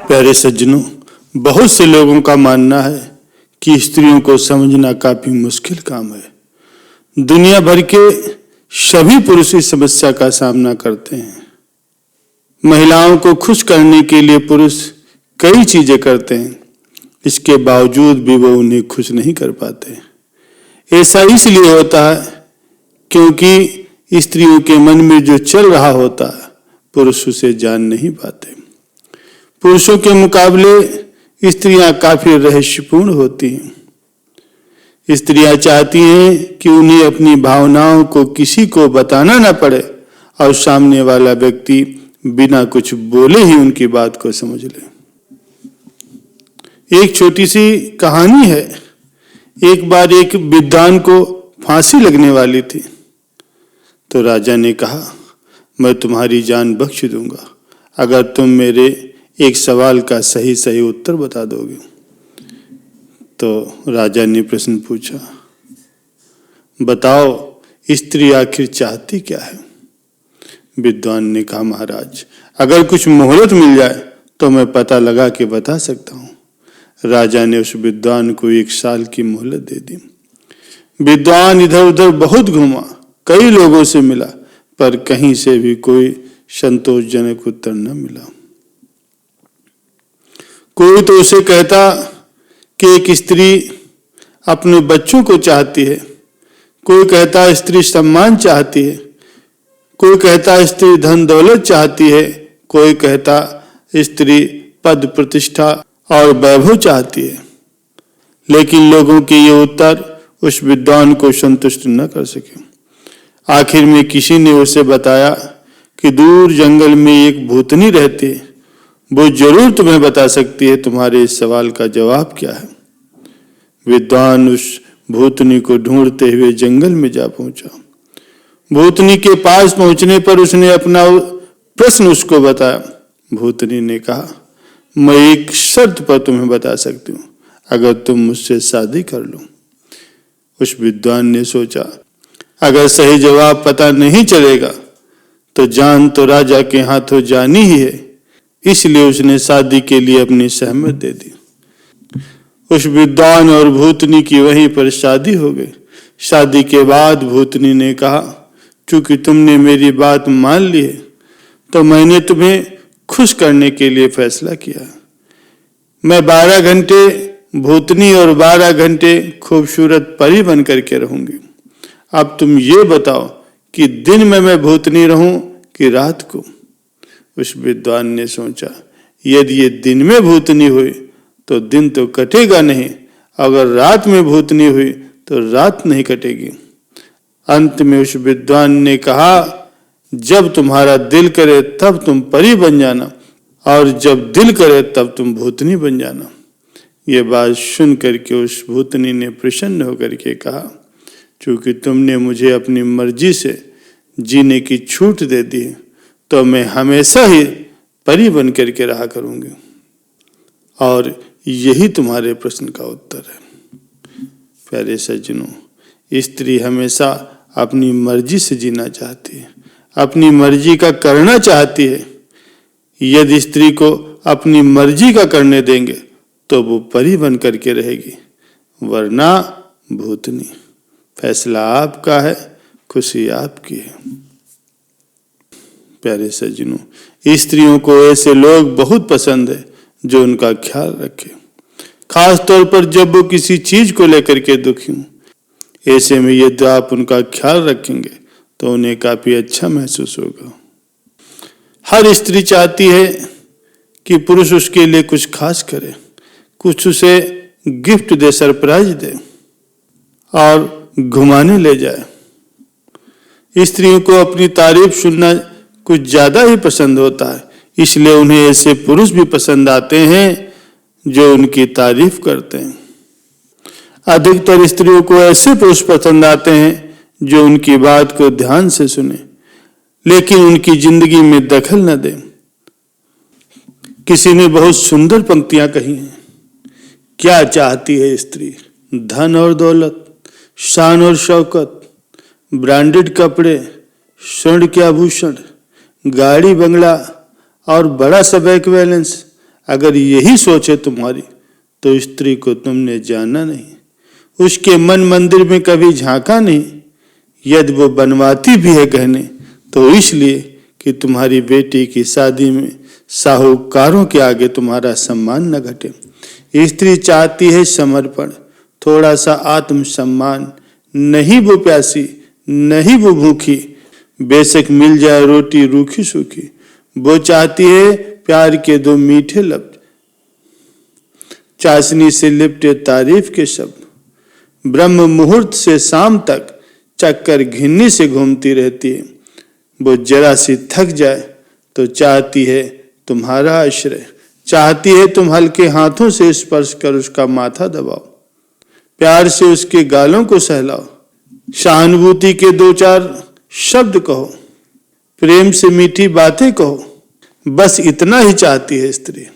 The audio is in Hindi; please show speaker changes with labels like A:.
A: प्यारे सज्जनों, बहुत से लोगों का मानना है कि स्त्रियों को समझना काफी मुश्किल काम है। दुनिया भर के सभी पुरुष इस समस्या का सामना करते हैं। महिलाओं को खुश करने के लिए पुरुष कई चीजें करते हैं, इसके बावजूद भी वो उन्हें खुश नहीं कर पाते। ऐसा इसलिए होता है क्योंकि स्त्रियों के मन में जो चल रहा होता है, पुरुष उसे जान नहीं पाते। पुरुषों के मुकाबले स्त्रियां काफी रहस्यपूर्ण होती हैं। स्त्रियां चाहती हैं कि उन्हें अपनी भावनाओं को किसी को बताना न पड़े और सामने वाला व्यक्ति बिना कुछ बोले ही उनकी बात को समझ ले। एक छोटी सी कहानी है। एक बार एक विद्वान को फांसी लगने वाली थी, तो राजा ने कहा, मैं तुम्हारी जान बख्श दूंगा अगर तुम मेरे एक सवाल का सही सही उत्तर बता दोगे। तो राजा ने प्रश्न पूछा, बताओ स्त्री आखिर चाहती क्या है? विद्वान ने कहा, महाराज, अगर कुछ मोहलत मिल जाए तो मैं पता लगा के बता सकता हूँ। राजा ने उस विद्वान को 1 साल की मोहलत दे दी। विद्वान इधर उधर बहुत घूमा, कई लोगों से मिला, पर कहीं से भी कोई संतोषजनक उत्तर न मिला। कोई तो उसे कहता कि एक स्त्री अपने बच्चों को चाहती है, कोई कहता स्त्री सम्मान चाहती है, कोई कहता स्त्री धन दौलत चाहती है, कोई कहता स्त्री पद प्रतिष्ठा और वैभव चाहती है। लेकिन लोगों के ये उत्तर उस विद्वान को संतुष्ट न कर सके। आखिर में किसी ने उसे बताया कि दूर जंगल में एक भूतनी रहती है, वो जरूर तुम्हें बता सकती है तुम्हारे इस सवाल का जवाब क्या है। विद्वान उस भूतनी को ढूंढते हुए जंगल में जा पहुंचा। भूतनी के पास पहुंचने पर उसने अपना प्रश्न उसको बताया। भूतनी ने कहा, मैं एक शर्त पर तुम्हें बता सकती हूँ, अगर तुम मुझसे शादी कर लो। उस विद्वान ने सोचा, अगर सही जवाब पता नहीं चलेगा तो जान तो राजा के हाथों जानी ही है, इसलिए उसने शादी के लिए अपनी सहमति दे दी। उस विद्वान और भूतनी की वहीं पर शादी हो गई। शादी के बाद भूतनी ने कहा, चूंकि तुमने मेरी बात मान ली है तो मैंने तुम्हें खुश करने के लिए फैसला किया। मैं 12 घंटे भूतनी और 12 घंटे खूबसूरत परी बन करके रहूंगी। अब तुम ये बताओ कि दिन में मैं भूतनी रहूं कि रात को? उस विद्वान ने सोचा, यदि ये दिन में भूतनी हुई तो दिन तो कटेगा नहीं, अगर रात में भूतनी हुई तो रात नहीं कटेगी। अंत में उस विद्वान ने कहा, जब तुम्हारा दिल करे तब तुम परी बन जाना, और जब दिल करे तब तुम भूतनी बन जाना। ये बात सुन करके उस भूतनी ने प्रसन्न होकर के कहा, चूंकि तुमने मुझे अपनी मर्जी से जीने की छूट दे दी है तो मैं हमेशा ही परी बन करके रहा करूंगी। और यही तुम्हारे प्रश्न का उत्तर है। प्यारे सज्जनों, स्त्री हमेशा अपनी मर्जी से जीना चाहती है, अपनी मर्जी का करना चाहती है। यदि स्त्री को अपनी मर्जी का करने देंगे तो वो परी बन करके रहेगी, वरना भूतनी। फैसला आपका है, खुशी आपकी है। प्यारे सज्जनों, स्त्रियों को ऐसे लोग बहुत पसंद है जो उनका ख्याल रखे, खास तौर पर जब वो किसी चीज को लेकर के दुखी हों। ऐसे में यदि आप उनका ख्याल रखेंगे तो उन्हें काफी अच्छा महसूस होगा। हर स्त्री चाहती है कि पुरुष उसके लिए कुछ खास करे, कुछ उसे गिफ्ट दे, सरप्राइज दे और घुमाने ले जाए। स्त्रियों को अपनी तारीफ सुनना कुछ ज्यादा ही पसंद होता है, इसलिए उन्हें ऐसे पुरुष भी पसंद आते हैं जो उनकी तारीफ करते हैं। अधिकतर स्त्रियों को ऐसे पुरुष पसंद आते हैं जो उनकी बात को ध्यान से सुने, लेकिन उनकी जिंदगी में दखल न दे। किसी ने बहुत सुंदर पंक्तियां कही हैं, क्या चाहती है स्त्री? धन और दौलत, शान और शौकत, ब्रांडेड कपड़े, स्वर्ण के आभूषण, गाड़ी बंगला और बड़ा सा बैंक बैलेंस, अगर यही सोच है तुम्हारी तो स्त्री को तुमने जाना नहीं, उसके मन मंदिर में कभी झांका नहीं। यदि वो बनवाती भी है गहने तो इसलिए कि तुम्हारी बेटी की शादी में साहूकारों के आगे तुम्हारा सम्मान न घटे। स्त्री चाहती है समर्पण, थोड़ा सा आत्मसम्मान। नहीं वो प्यासी, नहीं वो भूखी, बेशक मिल जाए रोटी रूखी सूखी। वो चाहती है प्यार के दो मीठे लफ्ज, चाशनी से लिपटे तारीफ के शब्द। ब्रह्म मुहूर्त से शाम तक चक्कर घिन्नी से घूमती रहती है। वो जरा सी थक जाए तो चाहती है तुम्हारा आश्रय, चाहती है तुम हल्के हाथों से स्पर्श कर उसका माथा दबाओ, प्यार से उसके गालों को सहलाओ, सहानुभूति के दो चार शब्द कहो, प्रेम से मीठी बातें कहो। बस इतना ही चाहती है स्त्री।